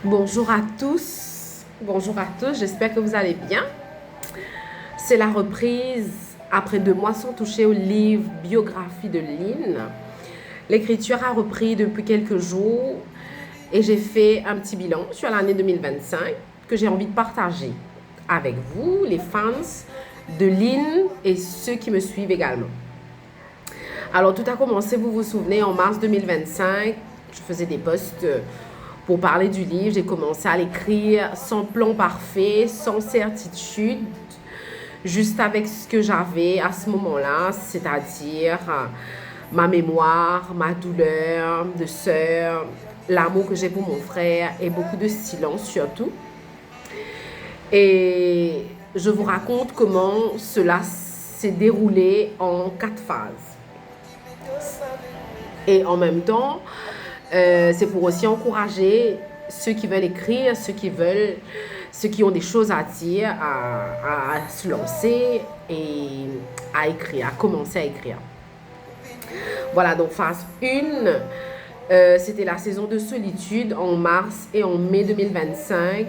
Bonjour à tous, j'espère que vous allez bien. C'est la reprise après 2 mois sans toucher au livre Biographie de Lynn. L'écriture a repris depuis quelques jours et j'ai fait un petit bilan sur l'année 2025 que j'ai envie de partager avec vous, les fans de Lynn et ceux qui me suivent également. Alors tout a commencé, vous vous souvenez, en mars 2025, je faisais des posts pour parler du livre. J'ai commencé à l'écrire sans plan parfait, sans certitude, juste avec ce que j'avais à ce moment-là, c'est-à-dire ma mémoire, ma douleur de sœur, l'amour que j'ai pour mon frère et beaucoup de silence surtout. Et je vous raconte comment cela s'est déroulé en 4 phases. Et en même temps, c'est pour aussi encourager ceux qui veulent écrire, ceux qui ont des choses à dire, à se lancer et à écrire, à commencer à écrire. Voilà, donc phase 1, c'était la saison de solitude en mars et en mai 2025.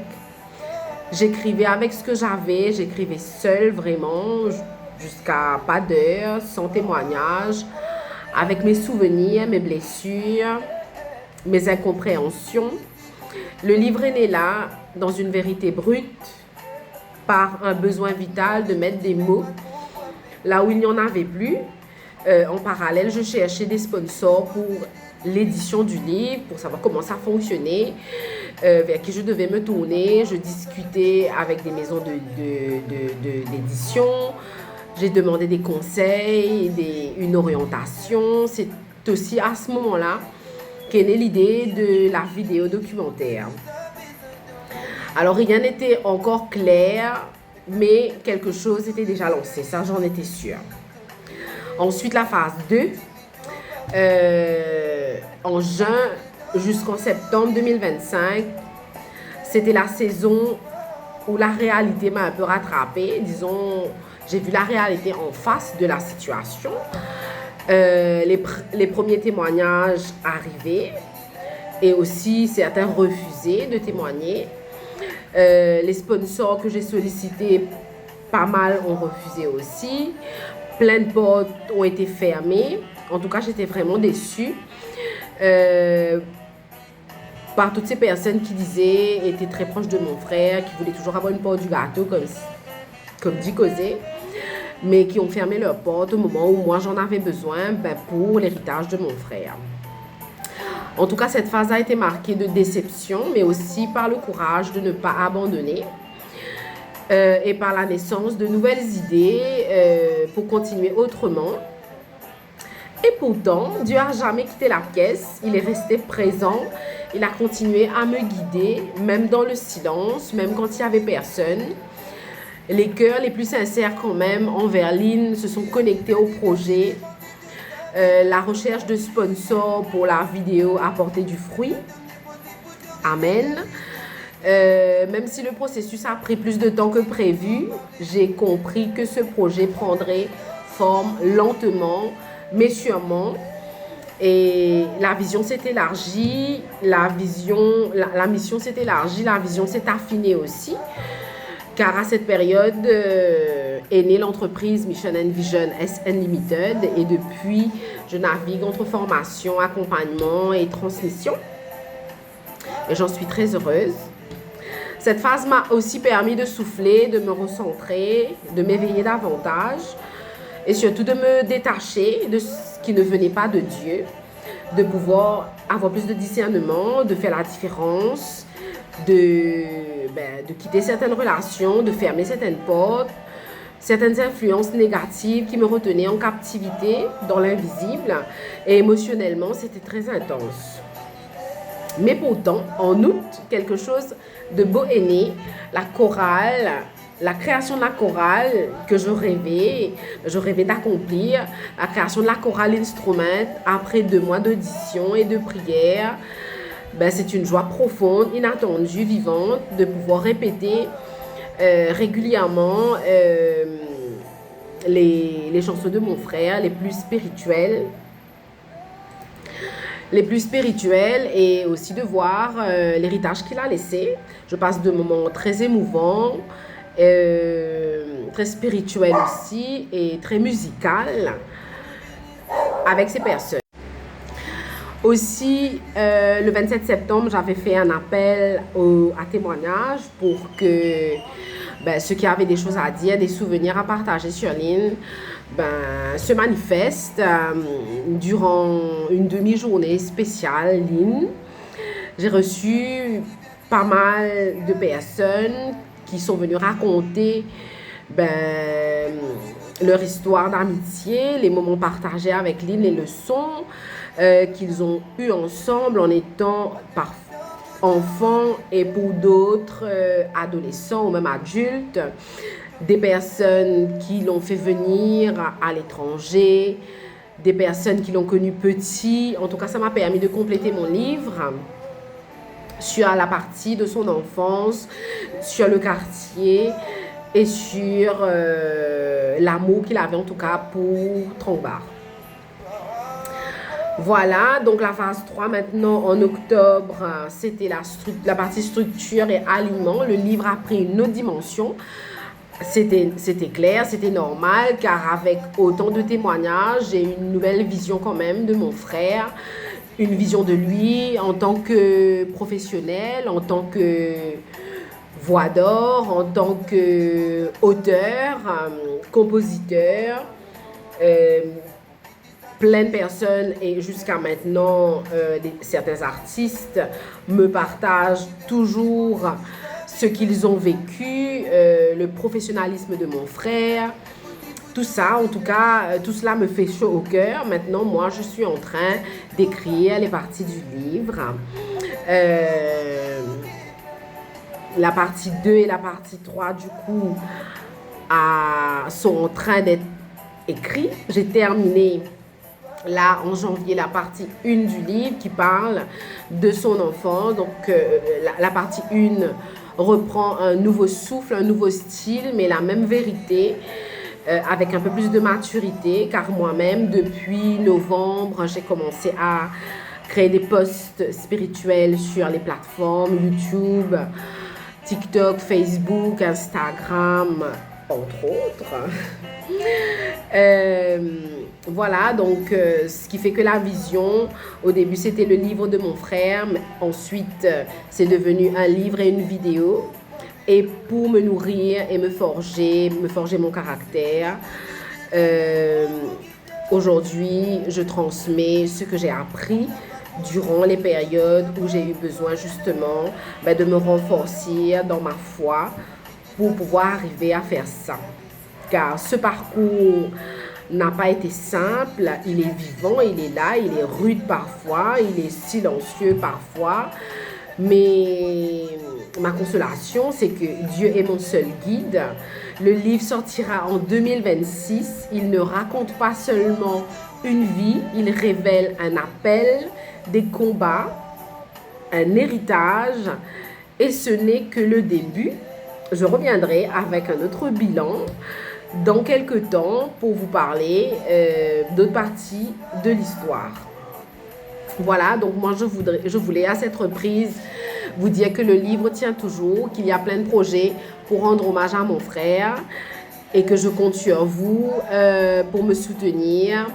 J'écrivais avec ce que j'avais, j'écrivais seule vraiment, jusqu'à pas d'heure, sans témoignage, avec mes souvenirs, mes blessures, mes incompréhensions. Le livre est né là, dans une vérité brute, par un besoin vital de mettre des mots là où il n'y en avait plus. En parallèle, je cherchais des sponsors pour l'édition du livre, pour savoir comment ça fonctionnait, vers qui je devais me tourner. Je discutais avec des maisons d'édition. J'ai demandé des conseils, une orientation. C'est aussi à ce moment-là qu'est née l'idée de la vidéo documentaire. Alors rien n'était encore clair, mais quelque chose était déjà lancé, ça j'en étais sûre. Ensuite la phase 2, en juin jusqu'en septembre 2025, c'était la saison où la réalité m'a un peu rattrapée. Disons, j'ai vu la réalité en face de la situation. Les premiers témoignages arrivaient et aussi certains refusaient de témoigner. Les sponsors que j'ai sollicités, pas mal ont refusé aussi. Plein de portes ont été fermées. En tout cas, j'étais vraiment déçue par toutes ces personnes qui étaient très proches de mon frère, qui voulaient toujours avoir une part du gâteau, comme dit Cosé, mais qui ont fermé leurs portes au moment où moi j'en avais besoin pour l'héritage de mon frère. En tout cas, cette phase a été marquée de déception, mais aussi par le courage de ne pas abandonner et par la naissance de nouvelles idées pour continuer autrement. Et pourtant, Dieu n'a jamais quitté la pièce, il est resté présent, il a continué à me guider, même dans le silence, même quand il n'y avait personne. Les cœurs les plus sincères quand même envers Lynn se sont connectés au projet. La recherche de sponsors pour la vidéo a porté du fruit. Amen. Même si le processus a pris plus de temps que prévu, j'ai compris que ce projet prendrait forme lentement, mais sûrement. Et la vision s'est élargie, la mission s'est élargie, la vision s'est affinée aussi. Car à cette période est née l'entreprise Mission and Vision SN Limited et depuis, je navigue entre formation, accompagnement et transmission. Et j'en suis très heureuse. Cette phase m'a aussi permis de souffler, de me recentrer, de m'éveiller davantage et surtout de me détacher de ce qui ne venait pas de Dieu, de pouvoir avoir plus de discernement, de faire la différence, de quitter certaines relations, de fermer certaines portes, certaines influences négatives qui me retenaient en captivité dans l'invisible. Et émotionnellement, c'était très intense. Mais pourtant, en août, quelque chose de beau est né, la chorale, la création de la chorale que je rêvais d'accomplir, la création de la chorale instrument après 2 mois d'audition et de prière. C'est une joie profonde, inattendue, vivante, de pouvoir répéter régulièrement les chansons de mon frère, les plus spirituelles. les plus spirituels et aussi de voir l'héritage qu'il a laissé. Je passe de moments très émouvants, très spirituels aussi et très musical avec ces personnes. Aussi, le 27 septembre, j'avais fait un appel à témoignage pour que ceux qui avaient des choses à dire, des souvenirs à partager sur ligne, se manifestent durant une demi-journée spéciale ligne. J'ai reçu pas mal de personnes qui sont venues raconter leur histoire d'amitié, les moments partagés avec Lynn, les leçons qu'ils ont eues ensemble en étant enfants et pour d'autres adolescents ou même adultes, des personnes qui l'ont fait venir à l'étranger, des personnes qui l'ont connu petit. En tout cas, ça m'a permis de compléter mon livre sur la partie de son enfance, sur le quartier et sur l'amour qu'il avait en tout cas pour Trongbar. Voilà, donc la phase 3 maintenant en octobre, c'était la partie structure et alignement. Le livre a pris une autre dimension. C'était clair, c'était normal car avec autant de témoignages, j'ai une nouvelle vision quand même de mon frère, une vision de lui en tant que professionnel, en tant que voix d'or, en tant qu'auteur, compositeur. Plein de personnes et jusqu'à maintenant, certains artistes me partagent toujours ce qu'ils ont vécu, le professionnalisme de mon frère. Tout ça, en tout cas, tout cela me fait chaud au cœur. Maintenant, moi, je suis en train d'écrire les parties du livre. La partie 2 et la partie 3, du coup, sont en train d'être écrits. J'ai terminé là en janvier la partie 1 du livre qui parle de son enfance. Donc la partie 1 reprend un nouveau souffle, un nouveau style, mais la même vérité avec un peu plus de maturité car moi-même depuis novembre j'ai commencé à créer des posts spirituels sur les plateformes YouTube, TikTok, Facebook, Instagram, entre autres. Voilà, donc ce qui fait que la vision, au début c'était le livre de mon frère, mais ensuite c'est devenu un livre et une vidéo. Et pour me nourrir et me forger mon caractère, aujourd'hui je transmets ce que j'ai appris durant les périodes où j'ai eu besoin justement de me renforcer dans ma foi pour pouvoir arriver à faire ça. Car ce parcours n'a pas été simple, il est vivant, il est là, il est rude parfois, il est silencieux parfois, mais ma consolation, c'est que Dieu est mon seul guide. Le livre sortira en 2026, il ne raconte pas seulement une vie, il révèle un appel, des combats, un héritage, et ce n'est que le début. Je reviendrai avec un autre bilan dans quelques temps pour vous parler d'autres parties de l'histoire. Voilà, donc moi je voulais à cette reprise vous dire que le livre tient toujours, qu'il y a plein de projets pour rendre hommage à mon frère et que je compte sur vous pour me soutenir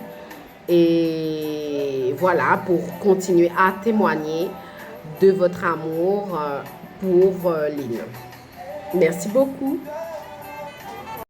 et voilà, pour continuer à témoigner de votre amour pour Lynn. Merci beaucoup.